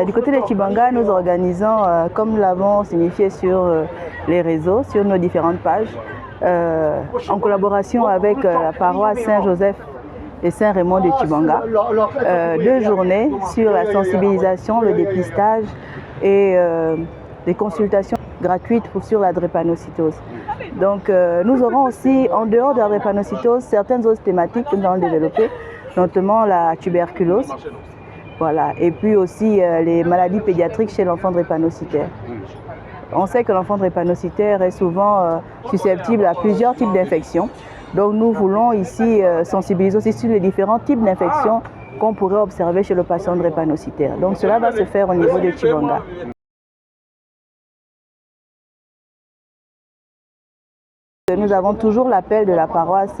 Du côté de Tchibanga, nous organisons, comme nous l'avons signifié sur les réseaux, sur nos différentes pages, en collaboration avec la paroisse Saint-Joseph et Saint-Raymond de Tchibanga, 2 journées sur la sensibilisation, le dépistage et des consultations gratuites sur la drépanocytose. Donc nous aurons aussi, en dehors de la drépanocytose, certaines autres thématiques que nous allons développer, notamment la tuberculose. Voilà. Et puis aussi les maladies pédiatriques chez l'enfant drépanocytaire. On sait que l'enfant drépanocytaire est souvent susceptible à plusieurs types d'infections. Donc nous voulons ici sensibiliser aussi sur les différents types d'infections qu'on pourrait observer chez le patient drépanocytaire. Donc cela va se faire au niveau de Tchibanga. Nous avons toujours l'appel de la paroisse,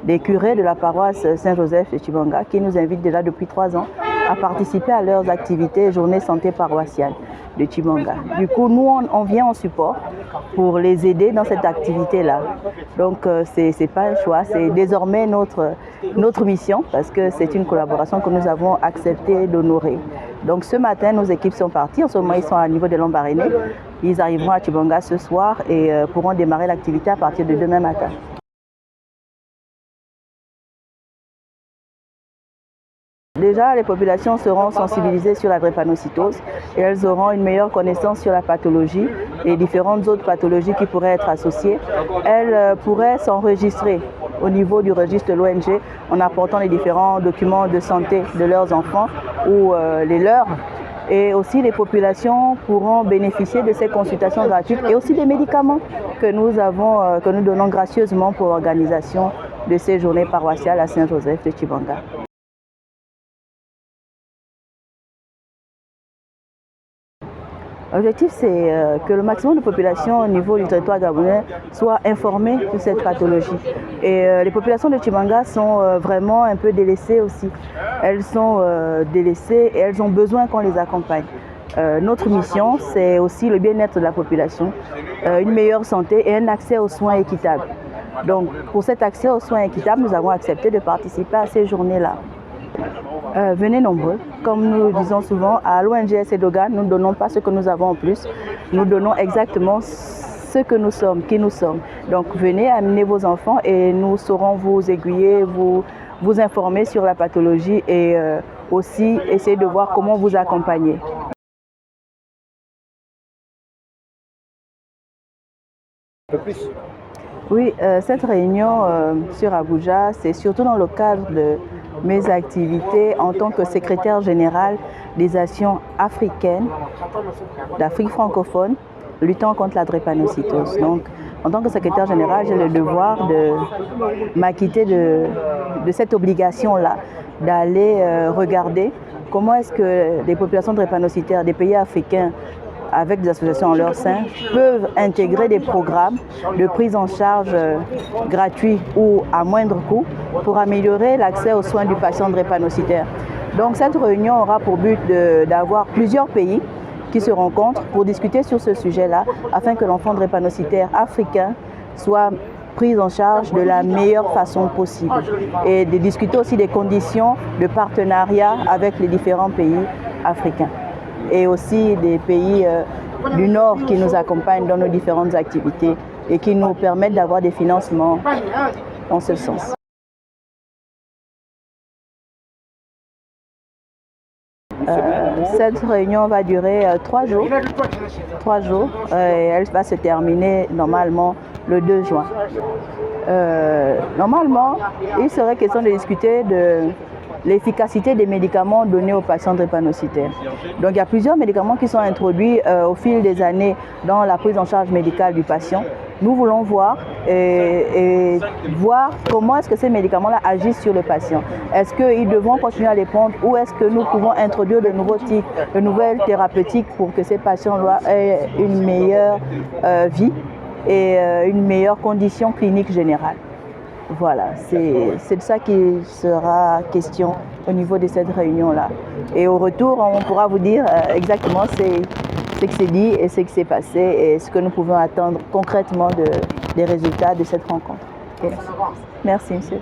des curés de la paroisse Saint-Joseph de Tchibanga qui nous invitent déjà depuis 3 ans à participer à leurs activités journée santé paroissiale de Tchibanga. Du coup, nous, on vient en support pour les aider dans cette activité-là. Donc, ce n'est pas un choix, c'est désormais notre mission parce que c'est une collaboration que nous avons accepté d'honorer. Donc, ce matin, nos équipes sont parties. En ce moment, ils sont à niveau de Lambaréné. Ils arriveront à Tchibanga ce soir et pourront démarrer l'activité à partir de demain matin. Déjà, les populations seront sensibilisées sur la drépanocytose et elles auront une meilleure connaissance sur la pathologie et différentes autres pathologies qui pourraient être associées. Elles pourraient s'enregistrer au niveau du registre de l'ONG en apportant les différents documents de santé de leurs enfants ou les leurs. Et aussi les populations pourront bénéficier de ces consultations gratuites et aussi des médicaments que nous donnons gracieusement pour l'organisation de ces journées paroissiales à Saint-Joseph de Tchibanga. L'objectif, c'est que le maximum de populations au niveau du territoire gabonais soient informées de cette pathologie. Et les populations de Tchibanga sont vraiment un peu délaissées aussi. Elles sont délaissées et elles ont besoin qu'on les accompagne. Notre mission, c'est aussi le bien-être de la population, une meilleure santé et un accès aux soins équitables. Donc, pour cet accès aux soins équitables, nous avons accepté de participer à ces journées-là. Venez nombreux. Comme nous le disons souvent, à l'ONG Sedoga, nous ne donnons pas ce que nous avons en plus. Nous donnons exactement ce que nous sommes, qui nous sommes. Donc venez, amenez vos enfants et nous saurons vous aiguiller, vous informer sur la pathologie et aussi essayer de voir comment vous accompagner. Oui, cette réunion sur Abuja, c'est surtout dans le cadre de mes activités en tant que secrétaire général des actions africaines, d'Afrique francophone, luttant contre la drépanocytose. Donc, en tant que secrétaire général, j'ai le devoir de m'acquitter de cette obligation-là, d'aller regarder comment est-ce que les populations drépanocytaires des pays africains avec des associations en leur sein, peuvent intégrer des programmes de prise en charge gratuits ou à moindre coût pour améliorer l'accès aux soins du patient drépanocytaire. Donc cette réunion aura pour but d'avoir plusieurs pays qui se rencontrent pour discuter sur ce sujet-là afin que l'enfant drépanocytaire africain soit pris en charge de la meilleure façon possible et de discuter aussi des conditions de partenariat avec les différents pays africains et aussi des pays du Nord qui nous accompagnent dans nos différentes activités et qui nous permettent d'avoir des financements en ce sens. Cette réunion va durer 3 jours. 3 jours et elle va se terminer normalement le 2 juin. Normalement, il serait question de discuter de l'efficacité des médicaments donnés aux patients drépanocytaires. Donc il y a plusieurs médicaments qui sont introduits au fil des années dans la prise en charge médicale du patient. Nous voulons voir et voir comment est-ce que ces médicaments-là agissent sur le patient. Est-ce qu'ils devront continuer à les prendre ou est-ce que nous pouvons introduire de nouveaux types, de nouvelles thérapeutiques pour que ces patients-là aient une meilleure vie et une meilleure condition clinique générale. Voilà, c'est de ça qu'il sera question au niveau de cette réunion-là. Et au retour, on pourra vous dire exactement ce que c'est dit et ce qui s'est passé et ce que nous pouvons attendre concrètement des résultats de cette rencontre. Okay. Merci, monsieur.